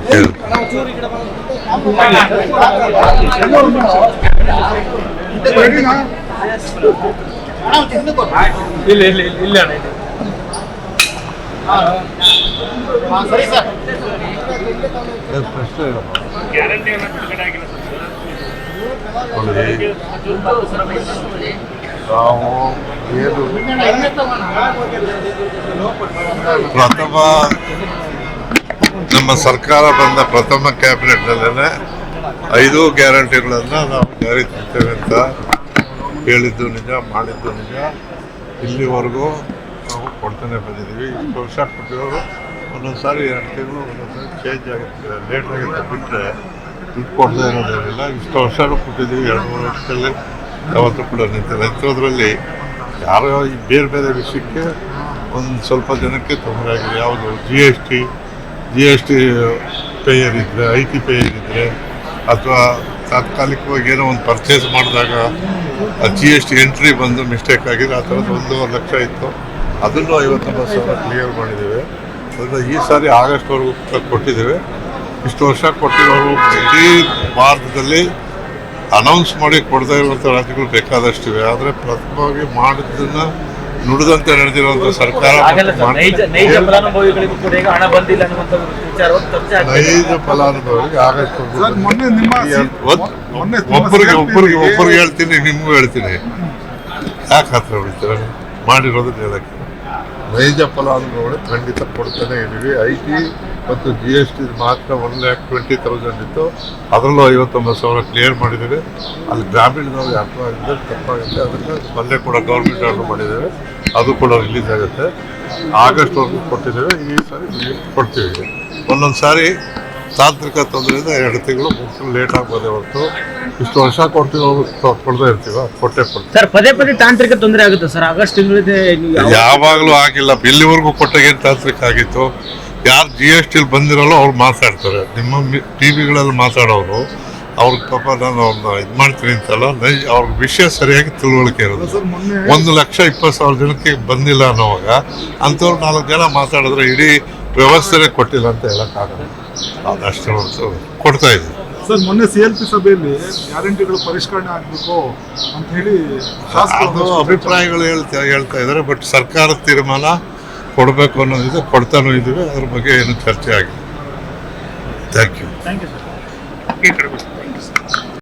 Okay. ಪ್ರಶ್ನೆ ನಾವು ಏನು ಪ್ರಥಮ ನಮ್ಮ ಸರ್ಕಾರ ಬಂದ ಪ್ರಥಮ ಕ್ಯಾಬಿನೆಟ್ನಲ್ಲೇ 5 ಗ್ಯಾರಂಟಿಗಳನ್ನು ನಾವು ಜಾರಿ ತರ್ತೇವೆ ಅಂತ ಹೇಳಿದ್ದು ನಿಜ, ಮಾಡಿದ್ದು ನಿಜ. ಇಲ್ಲಿವರೆಗೂ ನಾವು ಕೊಡ್ತಾನೆ ಬಂದಿದ್ದೀವಿ. ಇಷ್ಟು ವರ್ಷ ಕೊಟ್ಟಿರೋರು ಒಂದೊಂದು ಸಾರಿ 2 ತಿಂಗಳು ಒಂದೊಂದು ಸಾರಿ ಚೇಂಜ್ ಆಗುತ್ತೆ, ಲೇಟ್ ಆಗುತ್ತೆ ಬಿಟ್ಟರೆ ದುಡ್ಡು ಕೊಡದೇ ಇರೋದೇನಿಲ್ಲ. ಇಷ್ಟು ವರ್ಷನೂ ಕೊಟ್ಟಿದ್ದೀವಿ. 2-3 ವರ್ಷದಲ್ಲಿ ಯಾವತ್ತೂ ಕೂಡ ನಿಂತಿರೋದ್ರಲ್ಲಿ ಯಾರೋ ಈ ಬೇರೆ ಬೇರೆ ವಿಷಯಕ್ಕೆ ಒಂದು ಸ್ವಲ್ಪ ಜನಕ್ಕೆ ತೊಂದರೆ ಆಗಿದೆ. ಯಾವುದು ಜಿ ಎಸ್ ಟಿ ಪೇಯರ್ ಇದ್ದರೆ, IT ಪೇಯರ್ ಇದ್ದರೆ, ಅಥವಾ ತಾತ್ಕಾಲಿಕವಾಗಿ ಏನೋ ಒಂದು ಪರ್ಚೇಸ್ ಮಾಡಿದಾಗ GST ಎಂಟ್ರಿ ಬಂದು ಮಿಸ್ಟೇಕ್ ಆಗಿದೆ. ಆ ಥರದ್ದು 1.5 ಲಕ್ಷ ಇತ್ತು, ಅದನ್ನು 59,000 ಕ್ಲಿಯರ್ ಮಾಡಿದ್ದೇವೆ. ಅದರಿಂದ ಈ ಸಾರಿ ಆಗಸ್ಟ್ವರೆಗೂ ಕೊಟ್ಟಿದ್ದೇವೆ. ಇಷ್ಟು ವರ್ಷ ಕೊಟ್ಟಿರೋರು ಇಡೀ ಭಾರತದಲ್ಲಿ ಅನೌನ್ಸ್ ಮಾಡಿ ಕೊಡದೇ ಇರುವಂಥ ರಾಜ್ಯಗಳು ಬೇಕಾದಷ್ಟಿವೆ. ಆದರೆ ಪ್ರಥಮವಾಗಿ ಮಾಡಿದ್ದನ್ನು ನುಡಿದಂತೆ ನಡೆದಿರುವಂಥ ಸರ್ಕಾರ ನೈಜ ಫಲಾನುಭವಿಗಳಿಗೆ ಆಗಸ್ಟ್ ಒಬ್ಬರಿಗೆ ಹೇಳ್ತೀನಿ, ನಿಮಗೂ ಹೇಳ್ತೀನಿ. ಯಾಕೆ ಹತ್ರ ಹೊಡಿತೀರ? ಮಾಡಿರೋದನ್ನ ಹೇಳಕ್ಕೆ ನೈಜ ಫಲಾನುಭವಿಗಳು ಖಂಡಿತ ಕೊಡ್ತಾನೆ ಇದ್ದೀವಿ. IT ಮತ್ತು GST ಮಾತ್ರ 1,20,000 ಇತ್ತು, ಅದರಲ್ಲೂ 59,000 ಕ್ಲಿಯರ್ ಮಾಡಿದ್ದೇವೆ. ಅಲ್ಲಿ ಗ್ರಾಮೀಣದವ್ರಿಗೆ ಅರ್ಥವಾಗಿದೆ, ತಪ್ಪಾಗಿದೆ. ಅದಕ್ಕೆ ಮೊನ್ನೆ ಕೂಡ ಗೌರ್ಮೆಂಟ್ ಆರ್ಡರ್ ಮಾಡಿದ್ದೇವೆ, ಅದು ಕೂಡ ರಿಲೀಸ್ ಆಗುತ್ತೆ. ಆಗಸ್ಟ್ವರೆಗೂ ಕೊಟ್ಟಿದ್ದೇವೆ. ಈ ಸಾರಿ ಕೊಡ್ತೀವಿ. ಒಂದೊಂದು ಸಾರಿ ತಾಂತ್ರಿಕ ತೊಂದರೆಯಿಂದ 2 ತಿಂಗಳು 3 ತಿಂಗಳು ಲೇಟ್ ಆಗ್ಬೋದೇ ಹೊರತು ಇಷ್ಟು ವರ್ಷ ಕೊಡದೇ ಇರ್ತೀವ, ಕೊಟ್ಟೆ ಕೊಡ್ತೀವಿ. ಸರ್ ಪದೇ ಪದೇ ತಾಂತ್ರಿಕ ತೊಂದರೆ ಆಗುತ್ತೆ ಸರ್. ಆಗಸ್ಟ್ ತಿಂಗಳಿದೆ ಯಾವಾಗಲೂ ಆಗಿಲ್ಲ. ಇಲ್ಲಿವರೆಗೂ ಕೊಟ್ಟಾಗ ಏನು ತಾಂತ್ರಿಕ ಆಗಿತ್ತು? ಯಾರು GST ಬಂದಿರಲ್ಲ ಅವ್ರು ಮಾತಾಡ್ತಾರೆ. ನಿಮ್ಮ TV-ಗಳಲ್ಲಿ ಮಾತಾಡೋರು ಅವ್ರಿಗೆ ಪಾಪ ನಾನು ಅವ್ರನ್ನ ಇದು ಮಾಡ್ತೀನಿ ಅಂತಲ್ಲ, ಅವ್ರಿಗೆ ವಿಷಯ ಸರಿಯಾಗಿ ತಿಳುವಳಿಕೆ ಇರೋದು. 1,20,000 ಜನಕ್ಕೆ ಬಂದಿಲ್ಲ ಅನ್ನೋವಾಗ ಅಂಥವ್ರು 4 ಜನ ಮಾತಾಡಿದ್ರೆ ಇಡೀ ವ್ಯವಸ್ಥೆನೇ ಕೊಟ್ಟಿಲ್ಲ ಅಂತ ಹೇಳೋಕ್ಕಾಗಲ್ಲ. ಅದಷ್ಟು ಹೊರತು ಕೊಡ್ತಾ ಇದ್ದೀವಿ. ಸರ್ ಮೊನ್ನೆ CLP ಸಭೆಯಲ್ಲಿ ಗ್ಯಾರಂಟಿಗಳು ಪರಿಷ್ಕರಣೆ ಆಗಬೇಕು ಅಂತ ಹೇಳಿ ಅದು ಅಭಿಪ್ರಾಯಗಳು ಹೇಳ್ತಾ ಇದ್ದಾರೆ. ಬಟ್ ಸರ್ಕಾರದ ತೀರ್ಮಾನ ಕೊಡಬೇಕು ಅನ್ನೋದಿದೆ, ಕೊಡ್ತಾನೂ ಇದ್ದೀವಿ. ಅದ್ರ ಬಗ್ಗೆ ಏನು ಚರ್ಚೆ ಆಗಿದೆ. Thank you sir.